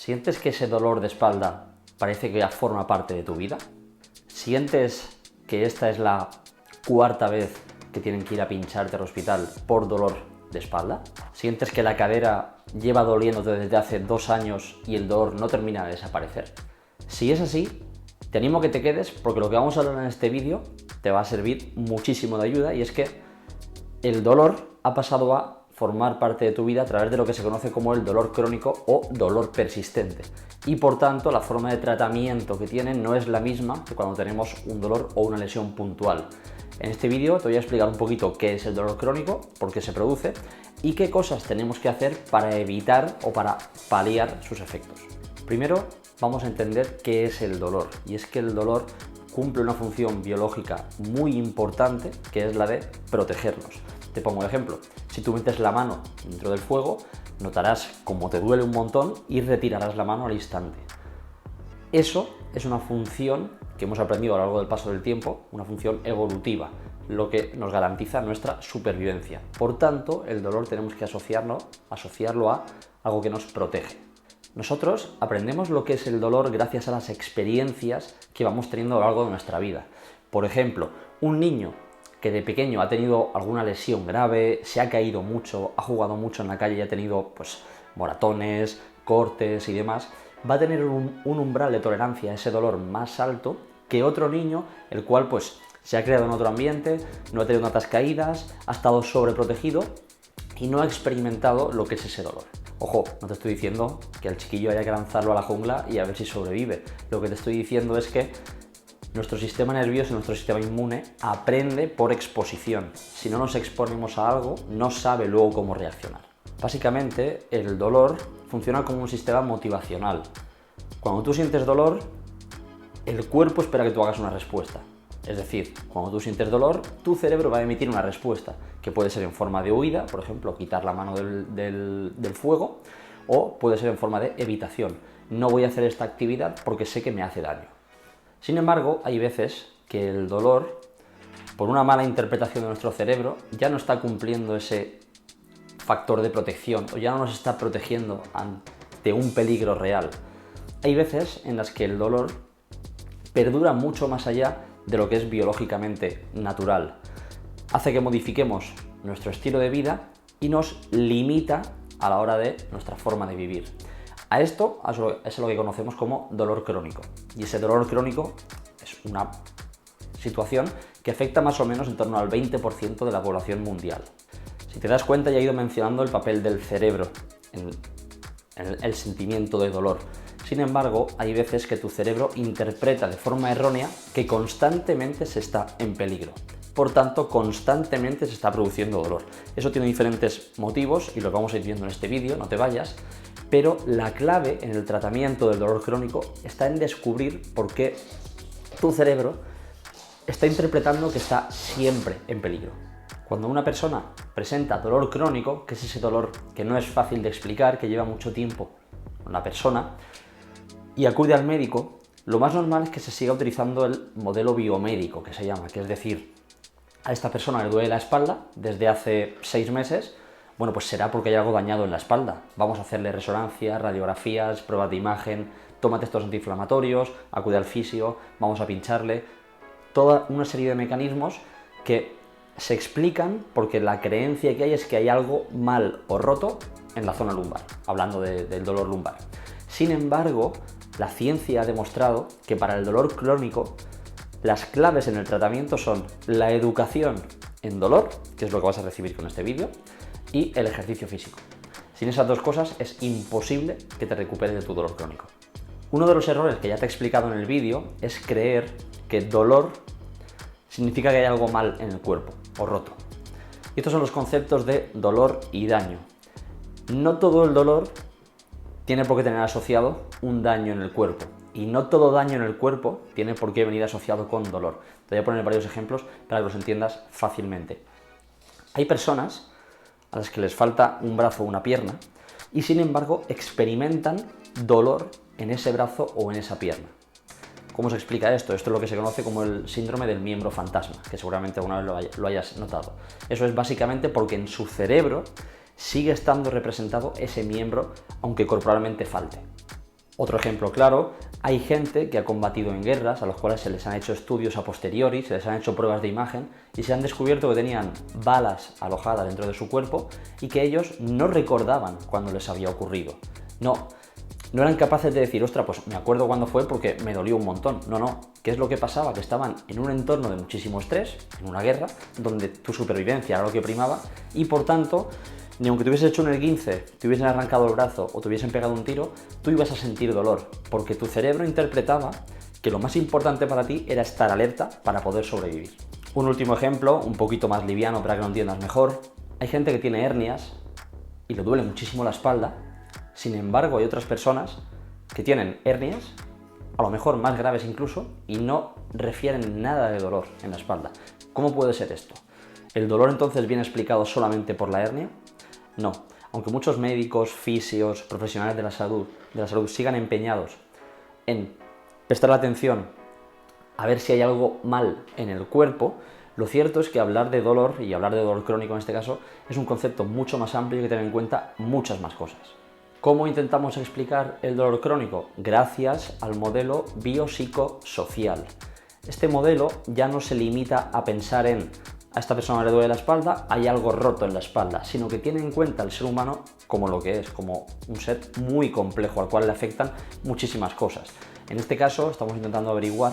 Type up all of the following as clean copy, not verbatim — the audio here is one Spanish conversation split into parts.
¿Sientes que ese dolor de espalda parece que ya forma parte de tu vida? ¿Sientes que esta es la cuarta vez que tienen que ir a pincharte al hospital por dolor de espalda? ¿Sientes que la cadera lleva doliéndote desde hace 2 años y el dolor no termina de desaparecer? Si es así, te animo a que te quedes porque lo que vamos a hablar en este vídeo te va a servir muchísimo de ayuda, y es que el dolor ha pasado a formar parte de tu vida a través de lo que se conoce como el dolor crónico o dolor persistente, y por tanto la forma de tratamiento que tiene no es la misma que cuando tenemos un dolor o una lesión puntual. En este vídeo te voy a explicar un poquito qué es el dolor crónico, por qué se produce y qué cosas tenemos que hacer para evitar o para paliar sus efectos. Primero vamos a entender qué es el dolor, y es que el dolor cumple una función biológica muy importante, que es la de protegernos. Te pongo un ejemplo: si tú metes la mano dentro del fuego, notarás cómo te duele un montón y retirarás la mano al instante. Eso es una función que hemos aprendido a lo largo del paso del tiempo, una función evolutiva, lo que nos garantiza nuestra supervivencia. Por tanto, el dolor tenemos que asociarlo a algo que nos protege. Nosotros aprendemos lo que es el dolor gracias a las experiencias que vamos teniendo a lo largo de nuestra vida. Por ejemplo, un niño que de pequeño ha tenido alguna lesión grave, se ha caído mucho, ha jugado mucho en la calle y ha tenido moratones, cortes y demás, va a tener un umbral de tolerancia a ese dolor más alto que otro niño, el cual se ha creado en otro ambiente, no ha tenido tantas caídas, ha estado sobreprotegido y no ha experimentado lo que es ese dolor. Ojo, no te estoy diciendo que al chiquillo haya que lanzarlo a la jungla y a ver si sobrevive. Lo que te estoy diciendo es que nuestro sistema nervioso, nuestro sistema inmune, aprende por exposición. Si no nos exponemos a algo, no sabe luego cómo reaccionar. Básicamente, el dolor funciona como un sistema motivacional. Cuando tú sientes dolor, el cuerpo espera que tú hagas una respuesta. Es decir, cuando tú sientes dolor, tu cerebro va a emitir una respuesta, que puede ser en forma de huida, por ejemplo, quitar la mano del fuego, o puede ser en forma de evitación. No voy a hacer esta actividad porque sé que me hace daño. Sin embargo, hay veces que el dolor, por una mala interpretación de nuestro cerebro, ya no está cumpliendo ese factor de protección o ya no nos está protegiendo ante un peligro real. Hay veces en las que el dolor perdura mucho más allá de lo que es biológicamente natural. Hace que modifiquemos nuestro estilo de vida y nos limita a la hora de nuestra forma de vivir. A esto es lo que conocemos como dolor crónico. Y ese dolor crónico es una situación que afecta más o menos en torno al 20% de la población mundial. Si te das cuenta, ya he ido mencionando el papel del cerebro en el sentimiento de dolor. Sin embargo, hay veces que tu cerebro interpreta de forma errónea que constantemente se está en peligro. Por tanto, constantemente se está produciendo dolor. Eso tiene diferentes motivos y los vamos a ir viendo en este vídeo, no te vayas. Pero la clave en el tratamiento del dolor crónico está en descubrir por qué tu cerebro está interpretando que está siempre en peligro. Cuando una persona presenta dolor crónico, que es ese dolor que no es fácil de explicar, que lleva mucho tiempo con la persona, y acude al médico, lo más normal es que se siga utilizando el modelo biomédico, que se llama, que es decir, a esta persona le duele la espalda desde hace 6 meses, bueno, pues será porque hay algo dañado en la espalda. Vamos a hacerle resonancias, radiografías, pruebas de imagen, tómate estos antiinflamatorios, acude al fisio, vamos a pincharle. Toda una serie de mecanismos que se explican porque la creencia que hay es que hay algo mal o roto en la zona lumbar, hablando del dolor lumbar. Sin embargo, la ciencia ha demostrado que para el dolor crónico las claves en el tratamiento son la educación en dolor, que es lo que vas a recibir con este vídeo, y el ejercicio físico. Sin esas dos cosas es imposible que te recuperes de tu dolor crónico. Uno de los errores que ya te he explicado en el vídeo es creer que dolor significa que hay algo mal en el cuerpo o roto. Y estos son los conceptos de dolor y daño. No todo el dolor tiene por qué tener asociado un daño en el cuerpo. Y no todo daño en el cuerpo tiene por qué venir asociado con dolor. Te voy a poner varios ejemplos para que los entiendas fácilmente. Hay personas a las que les falta un brazo o una pierna y sin embargo experimentan dolor en ese brazo o en esa pierna. ¿Cómo se explica esto? Esto es lo que se conoce como el síndrome del miembro fantasma, que seguramente alguna vez lo hayas notado. Eso es básicamente porque en su cerebro sigue estando representado ese miembro, aunque corporalmente falte. Otro ejemplo claro, hay gente que ha combatido en guerras a los cuales se les han hecho estudios a posteriori, se les han hecho pruebas de imagen y se han descubierto que tenían balas alojadas dentro de su cuerpo y que ellos no recordaban cuando les había ocurrido. No eran capaces de decir, ostras, pues me acuerdo cuándo fue porque me dolió un montón. No. ¿Qué es lo que pasaba? Que estaban en un entorno de muchísimo estrés, en una guerra, donde tu supervivencia era lo que primaba y por tanto, ni aunque te hubieses hecho un esguince, te hubiesen arrancado el brazo o te hubiesen pegado un tiro, tú ibas a sentir dolor, porque tu cerebro interpretaba que lo más importante para ti era estar alerta para poder sobrevivir. Un último ejemplo, un poquito más liviano para que lo entiendas mejor. Hay gente que tiene hernias y le duele muchísimo la espalda. Sin embargo, hay otras personas que tienen hernias, a lo mejor más graves incluso, y no refieren nada de dolor en la espalda. ¿Cómo puede ser esto? ¿El dolor entonces viene explicado solamente por la hernia? No. Aunque muchos médicos, fisios, profesionales de la salud sigan empeñados en prestar atención a ver si hay algo mal en el cuerpo, lo cierto es que hablar de dolor, y hablar de dolor crónico en este caso, es un concepto mucho más amplio y hay que tener en cuenta muchas más cosas. ¿Cómo intentamos explicar el dolor crónico? Gracias al modelo biopsicosocial. Este modelo ya no se limita a pensar en a esta persona le duele la espalda, hay algo roto en la espalda, sino que tiene en cuenta al ser humano como lo que es, como un ser muy complejo al cual le afectan muchísimas cosas. En este caso estamos intentando averiguar,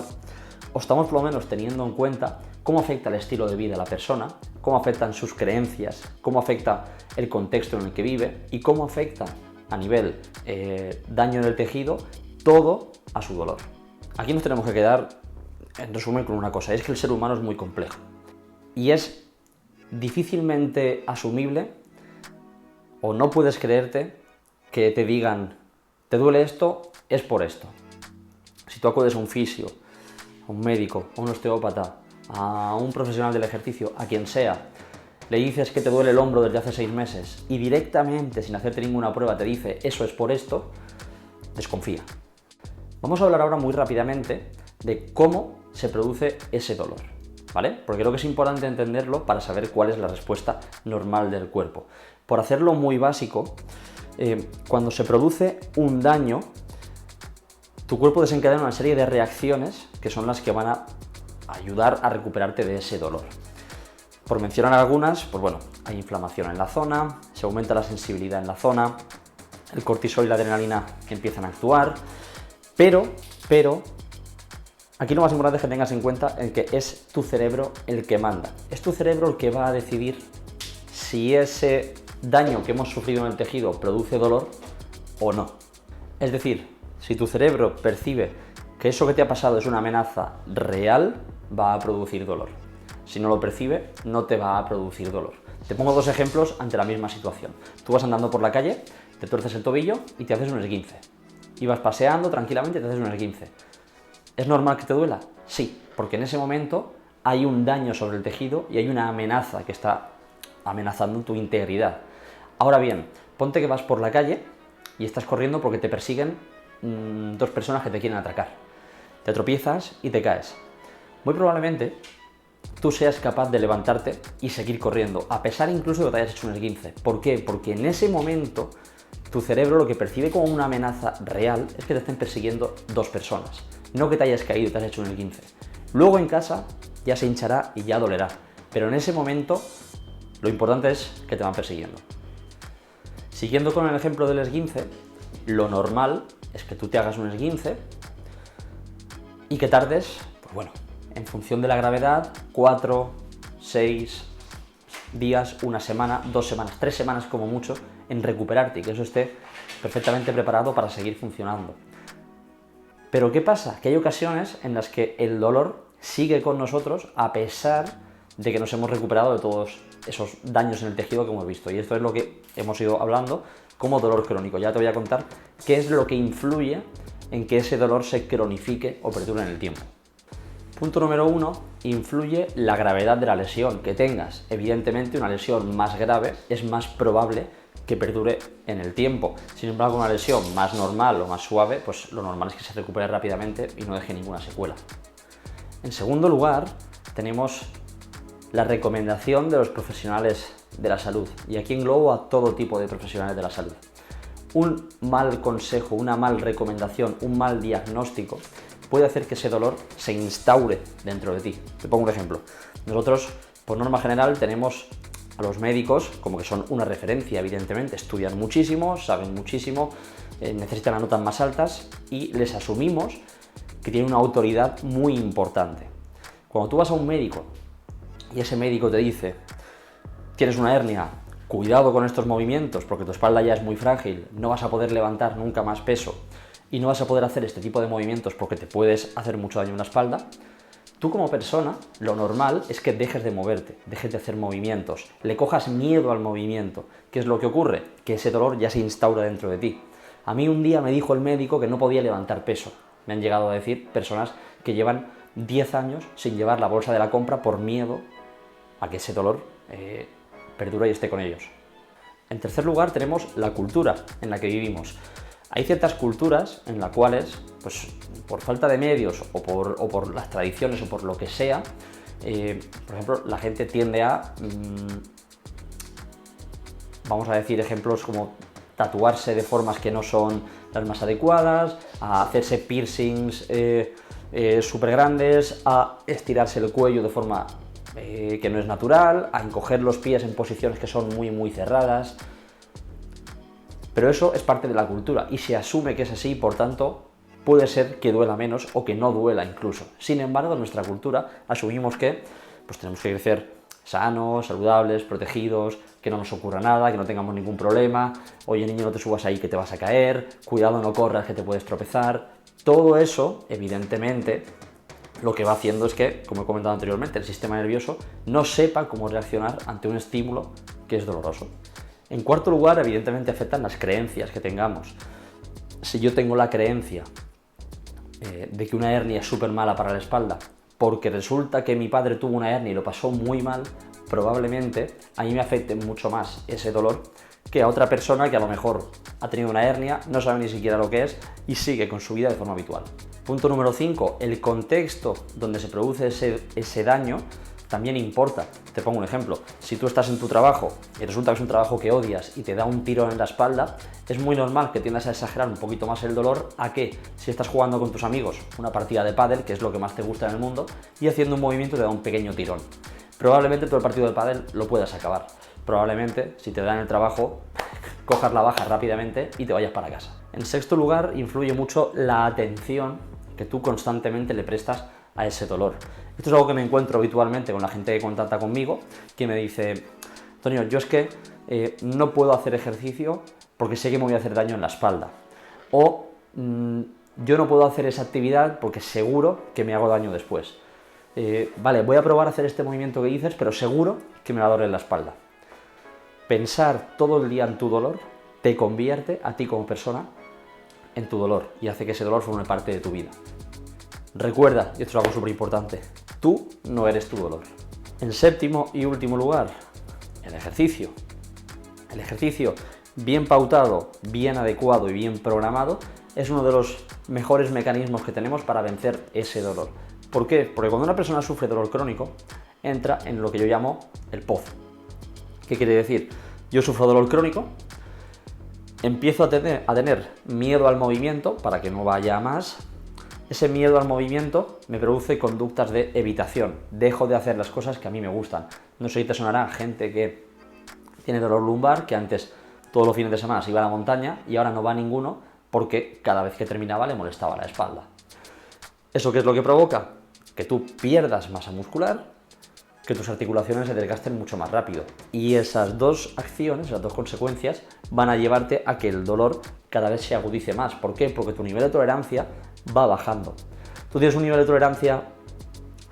o estamos por lo menos teniendo en cuenta cómo afecta el estilo de vida a la persona, cómo afectan sus creencias, cómo afecta el contexto en el que vive y cómo afecta a nivel daño en el tejido, todo a su dolor. Aquí nos tenemos que quedar, en resumen, con una cosa, es que el ser humano es muy complejo y es difícilmente asumible o no puedes creerte que te digan, te duele esto, es por esto. Si tú acudes a un fisio, a un médico, a un osteópata, a un profesional del ejercicio, a quien sea, le dices que te duele el hombro desde hace 6 meses y directamente, sin hacerte ninguna prueba, te dice eso es por esto, desconfía. Vamos a hablar ahora muy rápidamente de cómo se produce ese dolor, ¿vale? Porque creo que es importante entenderlo para saber cuál es la respuesta normal del cuerpo. Por hacerlo muy básico, cuando se produce un daño, tu cuerpo desencadena una serie de reacciones que son las que van a ayudar a recuperarte de ese dolor. Por mencionar algunas, pues bueno, hay inflamación en la zona, se aumenta la sensibilidad en la zona, el cortisol y la adrenalina empiezan a actuar, pero aquí lo más importante es que tengas en cuenta el que es tu cerebro el que manda. Es tu cerebro el que va a decidir si ese daño que hemos sufrido en el tejido produce dolor o no. Es decir, si tu cerebro percibe que eso que te ha pasado es una amenaza real, va a producir dolor. Si no lo percibe, no te va a producir dolor. Te pongo 2 ejemplos ante la misma situación. Tú vas andando por la calle, te tuerces el tobillo y te haces un esguince. Y vas paseando tranquilamente y te haces un esguince. ¿Es normal que te duela? Sí, porque en ese momento hay un daño sobre el tejido y hay una amenaza que está amenazando tu integridad. Ahora bien, ponte que vas por la calle y estás corriendo porque te persiguen 2 personas que te quieren atracar. Te tropiezas y te caes. Muy probablemente tú seas capaz de levantarte y seguir corriendo, a pesar incluso de que te hayas hecho un esguince. ¿Por qué? Porque en ese momento tu cerebro lo que percibe como una amenaza real es que te estén persiguiendo 2 personas, no que te hayas caído y te has hecho un esguince. Luego en casa ya se hinchará y ya dolerá, pero en ese momento lo importante es que te van persiguiendo. Siguiendo con el ejemplo del esguince, lo normal es que tú te hagas un esguince y que tardes, pues bueno, en función de la gravedad, 4, 6 días, 1 semana, 2 semanas, 3 semanas como mucho en recuperarte y que eso esté perfectamente preparado para seguir funcionando. Pero ¿qué pasa? Que hay ocasiones en las que el dolor sigue con nosotros a pesar de que nos hemos recuperado de todos esos daños en el tejido que hemos visto. Y esto es lo que hemos ido hablando como dolor crónico. Ya te voy a contar qué es lo que influye en que ese dolor se cronifique o perdure en el tiempo. Punto número 1, influye la gravedad de la lesión que tengas. Evidentemente, una lesión más grave es más probable que perdure en el tiempo. Sin embargo, una lesión más normal o más suave, pues lo normal es que se recupere rápidamente y no deje ninguna secuela. En segundo lugar, tenemos la recomendación de los profesionales de la salud. Y aquí englobo a todo tipo de profesionales de la salud. un mal consejo, una mal recomendación, un mal diagnóstico puede hacer que ese dolor se instaure dentro de ti. Te pongo un ejemplo. Nosotros, por norma general, tenemos a los médicos como que son una referencia, evidentemente, estudian muchísimo, saben muchísimo, necesitan las notas más altas y les asumimos que tienen una autoridad muy importante. Cuando tú vas a un médico y ese médico te dice, tienes una hernia, cuidado con estos movimientos porque tu espalda ya es muy frágil, no vas a poder levantar nunca más peso y no vas a poder hacer este tipo de movimientos porque te puedes hacer mucho daño en la espalda, tú como persona, lo normal es que dejes de moverte, dejes de hacer movimientos, le cojas miedo al movimiento. ¿Qué es lo que ocurre? Que ese dolor ya se instaura dentro de ti. A mí un día me dijo el médico que no podía levantar peso. Me han llegado a decir personas que llevan 10 años sin llevar la bolsa de la compra por miedo a que ese dolor perdure y esté con ellos. En tercer lugar tenemos la cultura en la que vivimos. Hay ciertas culturas en las cuales, pues, por falta de medios o por las tradiciones o por lo que sea, por ejemplo, la gente tiende a, vamos a decir ejemplos como tatuarse de formas que no son las más adecuadas, a hacerse piercings súper grandes, a estirarse el cuello de forma que no es natural, a encoger los pies en posiciones que son muy cerradas. Pero eso es parte de la cultura y se asume que es así, por tanto, puede ser que duela menos o que no duela incluso. Sin embargo, en nuestra cultura asumimos que pues, tenemos que crecer sanos, saludables, protegidos, que no nos ocurra nada, que no tengamos ningún problema. Oye, niño, no te subas ahí que te vas a caer, cuidado, no corras que te puedes tropezar. Todo eso, evidentemente, lo que va haciendo es que, como he comentado anteriormente, el sistema nervioso no sepa cómo reaccionar ante un estímulo que es doloroso. En cuarto lugar, evidentemente afectan las creencias que tengamos. Si yo tengo la creencia de que una hernia es súper mala para la espalda, porque resulta que mi padre tuvo una hernia y lo pasó muy mal, probablemente a mí me afecte mucho más ese dolor que a otra persona que a lo mejor ha tenido una hernia, no sabe ni siquiera lo que es y sigue con su vida de forma habitual. Punto número 5. El contexto donde se produce ese daño también importa. Te pongo un ejemplo. Si tú estás en tu trabajo y resulta que es un trabajo que odias y te da un tirón en la espalda, es muy normal que tiendas a exagerar un poquito más el dolor a que si estás jugando con tus amigos una partida de pádel, que es lo que más te gusta en el mundo, y haciendo un movimiento te da un pequeño tirón. Probablemente todo el partido de pádel lo puedas acabar. Probablemente, si te dan el trabajo, cojas la baja rápidamente y te vayas para casa. En sexto lugar, influye mucho la atención que tú constantemente le prestas a ese dolor. Esto es algo que me encuentro habitualmente con la gente que contacta conmigo, que me dice, Antonio, yo es que no puedo hacer ejercicio porque sé que me voy a hacer daño en la espalda. O yo no puedo hacer esa actividad porque seguro que me hago daño después. Vale, voy a probar a hacer este movimiento que dices, pero seguro que me va a doler la espalda. Pensar todo el día en tu dolor te convierte a ti como persona en tu dolor y hace que ese dolor forme parte de tu vida. Recuerda, y esto es algo súper importante, tú no eres tu dolor. En séptimo y último lugar, el ejercicio. El ejercicio bien pautado, bien adecuado y bien programado es uno de los mejores mecanismos que tenemos para vencer ese dolor. ¿Por qué? Porque cuando una persona sufre dolor crónico, entra en lo que yo llamo el pozo. ¿Qué quiere decir? Yo sufro dolor crónico, empiezo a tener miedo al movimiento para que no vaya más. Ese miedo al movimiento me produce conductas de evitación. Dejo de hacer las cosas que a mí me gustan. No sé si te sonará gente que tiene dolor lumbar, que antes todos los fines de semana se iba a la montaña y ahora no va a ninguno porque cada vez que terminaba le molestaba la espalda. ¿Eso qué es lo que provoca? Que tú pierdas masa muscular, que tus articulaciones se desgasten mucho más rápido. Y esas dos acciones, esas dos consecuencias, van a llevarte a que el dolor cada vez se agudice más. ¿Por qué? Porque tu nivel de tolerancia va bajando. Tú tienes un nivel de tolerancia,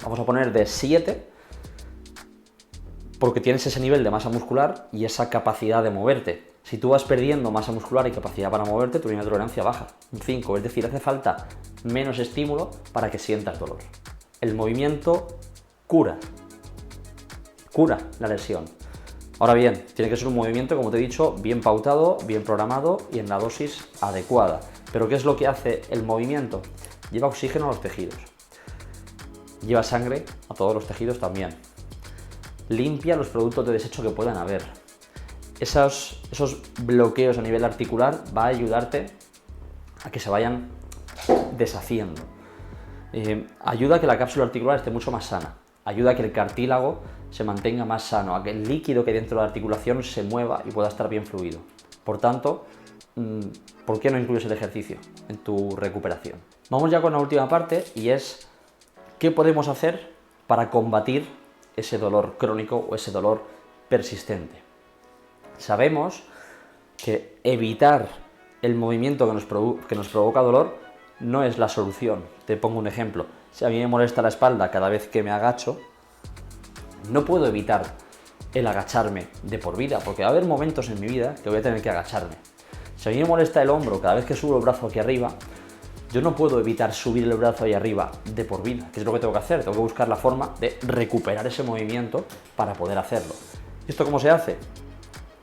vamos a poner de 7, porque tienes ese nivel de masa muscular y esa capacidad de moverte. Si tú vas perdiendo masa muscular y capacidad para moverte, tu nivel de tolerancia baja. Un 5, es decir, hace falta menos estímulo para que sientas dolor. El movimiento cura la lesión. Ahora bien, tiene que ser un movimiento, como te he dicho, bien pautado, bien programado y en la dosis adecuada. Pero ¿qué es lo que hace el movimiento? Lleva oxígeno a los tejidos. Lleva sangre a todos los tejidos también. Limpia los productos de desecho que puedan haber. esos bloqueos a nivel articular va a ayudarte a que se vayan deshaciendo. Ayuda a que la cápsula articular esté mucho más sana, ayuda a que el cartílago se mantenga más sano, a que el líquido que hay dentro de la articulación se mueva y pueda estar bien fluido. Por tanto, ¿por qué no incluyes el ejercicio en tu recuperación? Vamos ya con la última parte, y es ¿qué podemos hacer para combatir ese dolor crónico o ese dolor persistente? Sabemos que evitar el movimiento que nos provoca dolor no es la solución. Te pongo un ejemplo. Si a mí me molesta la espalda cada vez que me agacho, no puedo evitar el agacharme de por vida, porque va a haber momentos en mi vida que voy a tener que agacharme. Si a mí me molesta el hombro cada vez que subo el brazo aquí arriba, yo no puedo evitar subir el brazo ahí arriba de por vida, que es lo que tengo que hacer. Tengo que buscar la forma de recuperar ese movimiento para poder hacerlo. ¿Y esto cómo se hace?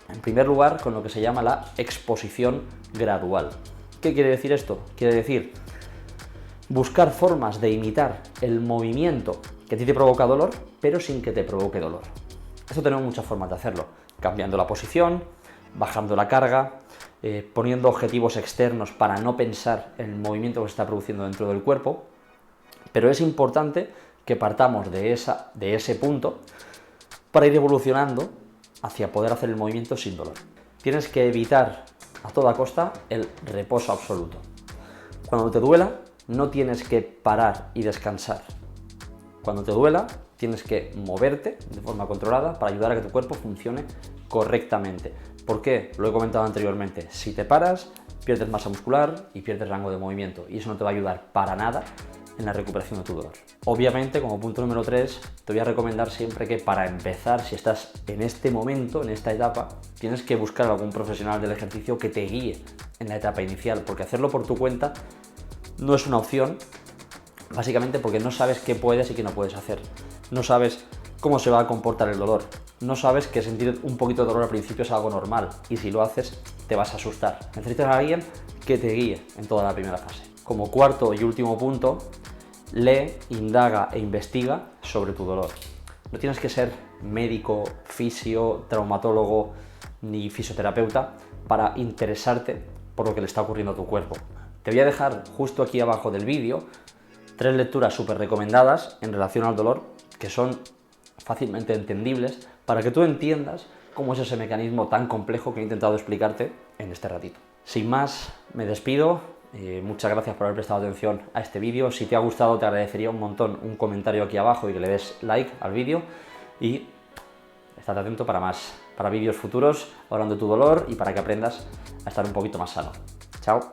En primer lugar, con lo que se llama la exposición gradual. ¿Qué quiere decir esto? Quiere decir buscar formas de imitar el movimiento que a ti te provoca dolor, pero sin que te provoque dolor. Esto tenemos muchas formas de hacerlo, cambiando la posición, bajando la carga, poniendo objetivos externos para no pensar en el movimiento que se está produciendo dentro del cuerpo, pero es importante que partamos de ese punto para ir evolucionando hacia poder hacer el movimiento sin dolor. Tienes que evitar a toda costa el reposo absoluto. Cuando te duela, no tienes que parar y descansar. Cuando te duela, tienes que moverte de forma controlada para ayudar a que tu cuerpo funcione correctamente. ¿Por qué? Lo he comentado anteriormente. Si te paras, pierdes masa muscular y pierdes rango de movimiento, y eso no te va a ayudar para nada en la recuperación de tu dolor. Obviamente, como punto número 3, te voy a recomendar siempre que para empezar, si estás en este momento, en esta etapa, tienes que buscar a algún profesional del ejercicio que te guíe en la etapa inicial, porque hacerlo por tu cuenta no es una opción, básicamente porque no sabes qué puedes y qué no puedes hacer. No sabes cómo se va a comportar el dolor. No sabes que sentir un poquito de dolor al principio es algo normal, y si lo haces te vas a asustar. Necesitas a alguien que te guíe en toda la primera fase. Como cuarto y último punto, lee, indaga e investiga sobre tu dolor. No tienes que ser médico, fisio, traumatólogo ni fisioterapeuta para interesarte por lo que le está ocurriendo a tu cuerpo. Te voy a dejar justo aquí abajo del vídeo 3 lecturas súper recomendadas en relación al dolor, que son fácilmente entendibles para que tú entiendas cómo es ese mecanismo tan complejo que he intentado explicarte en este ratito. Sin más, me despido. Muchas gracias por haber prestado atención a este vídeo. Si te ha gustado, te agradecería un montón un comentario aquí abajo y que le des like al vídeo, y estate atento para vídeos futuros hablando de tu dolor y para que aprendas a estar un poquito más sano. Chao.